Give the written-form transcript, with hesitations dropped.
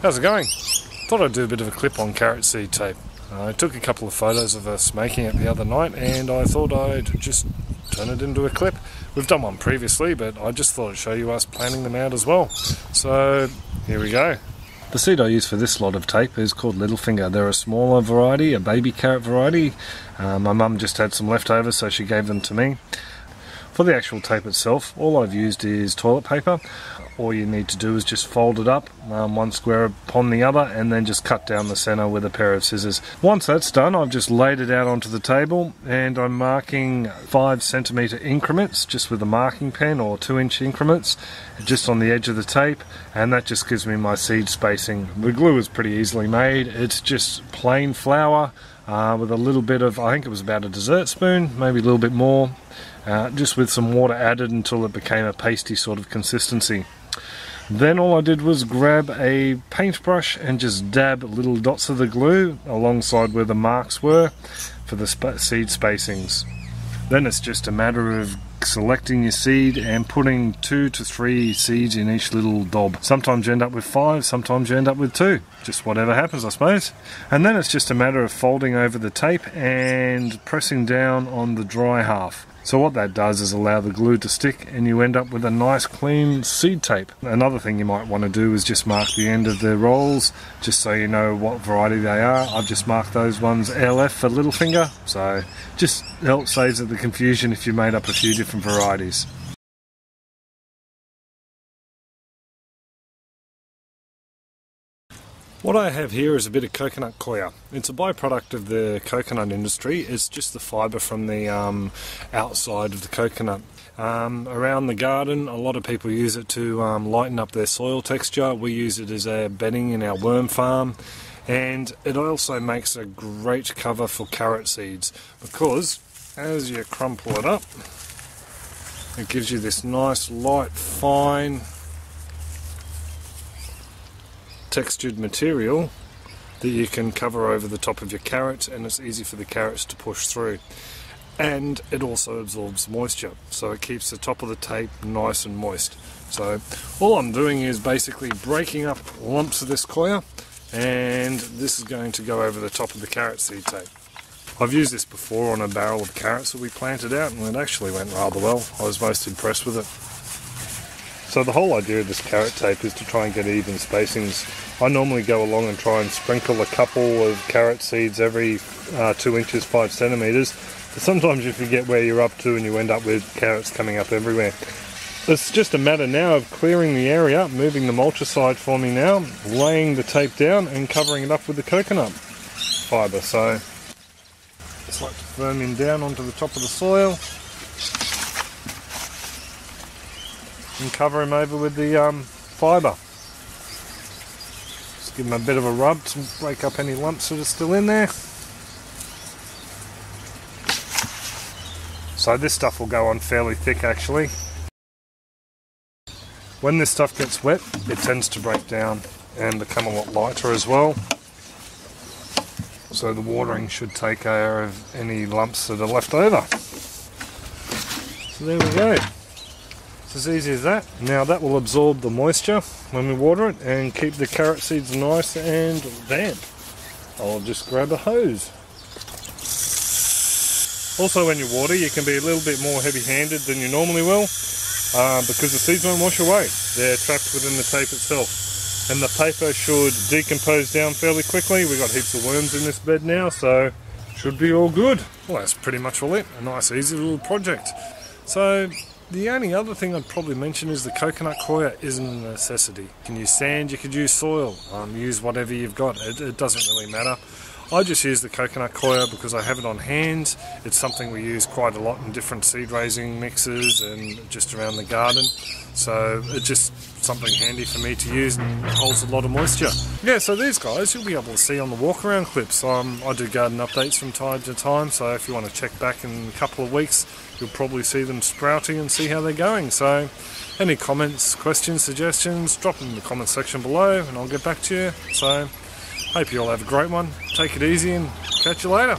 How's it going? Thought I'd do a bit of a clip on carrot seed tape. I took a couple of photos of us making it the other night and I thought I'd just turn it into a clip. We've done one previously, but I just thought I'd show you us planning them out as well. So here we go. The seed I use for this lot of tape is called Littlefinger. They're a smaller variety, a baby carrot variety. My mum just had some leftovers, so she gave them to me. For the actual tape itself, all I've used is toilet paper. All you need to do is just fold it up, one square upon the other, and then just cut down the centre with a pair of scissors. Once that's done, I've just laid it out onto the table, and I'm marking 5 centimetre increments, just with a marking pen, or 2-inch increments, just on the edge of the tape, and that just gives me my seed spacing. The glue is pretty easily made. It's just plain flour with a little bit of, I think it was about a dessert spoon, maybe a little bit more, just with some water added until it became a pasty sort of consistency. Then all I did was grab a paintbrush and just dab little dots of the glue alongside where the marks were for the seed spacings. Then it's just a matter of selecting your seed and putting 2 to 3 seeds in each little dob. Sometimes you end up with 5, sometimes you end up with 2. Just whatever happens, I suppose. And then it's just a matter of folding over the tape and pressing down on the dry half. So what that does is allow the glue to stick and you end up with a nice clean seed tape. Another thing you might want to do is just mark the end of the rolls, just so you know what variety they are. I've just marked those ones LF for Littlefinger, so just helps saves the confusion if you made up a few different varieties. What I have here is a bit of coconut coir. It's a byproduct of the coconut industry. It's just the fibre from the outside of the coconut. Around the garden, a lot of people use it to lighten up their soil texture. We use it as a bedding in our worm farm. And it also makes a great cover for carrot seeds because as you crumple it up, it gives you this nice, light, fine, textured material that you can cover over the top of your carrots, and it's easy for the carrots to push through. And it also absorbs moisture, so it keeps the top of the tape nice and moist. So all I'm doing is basically breaking up lumps of this coir, and this is going to go over the top of the carrot seed tape. I've used this before on a barrel of carrots that we planted out, and it actually went rather well. I was most impressed with it. So the whole idea of this carrot tape is to try and get even spacings. I normally go along and try and sprinkle a couple of carrot seeds every 2 inches, 5 centimetres. But sometimes you forget where you're up to and you end up with carrots coming up everywhere. It's just a matter now of clearing the area, moving the mulch aside for me now, laying the tape down and covering it up with the coconut fibre. So just like to firm him down onto the top of the soil and cover him over with the fibre. Just give him a bit of a rub to break up any lumps that are still in there. So this stuff will go on fairly thick actually. When this stuff gets wet, it tends to break down and become a lot lighter as well. So the watering should take care of any lumps that are left over. So there we go. It's as easy as that. Now that will absorb the moisture when we water it and keep the carrot seeds nice and damp. I'll just grab a hose. Also when you water, you can be a little bit more heavy-handed than you normally will because the seeds won't wash away. They're trapped within the tape itself. And the paper should decompose down fairly quickly. We've got heaps of worms in this bed now, so should be all good. Well, that's pretty much all it. A nice easy little project. So the only other thing I'd probably mention is the coconut coir isn't a necessity. You can use sand, you could use soil, use whatever you've got, it doesn't really matter. I just use the coconut coir because I have it on hand. It's something we use quite a lot in different seed raising mixes and just around the garden. So it's just something handy for me to use and holds a lot of moisture. Yeah, so these guys you'll be able to see on the walk around clips. I do garden updates from time to time, so if you want to check back in a couple of weeks, you'll probably see them sprouting and see how they're going. So any comments, questions, suggestions, drop them in the comment section below and I'll get back to you. So hope you all have a great one. Take it easy and catch you later.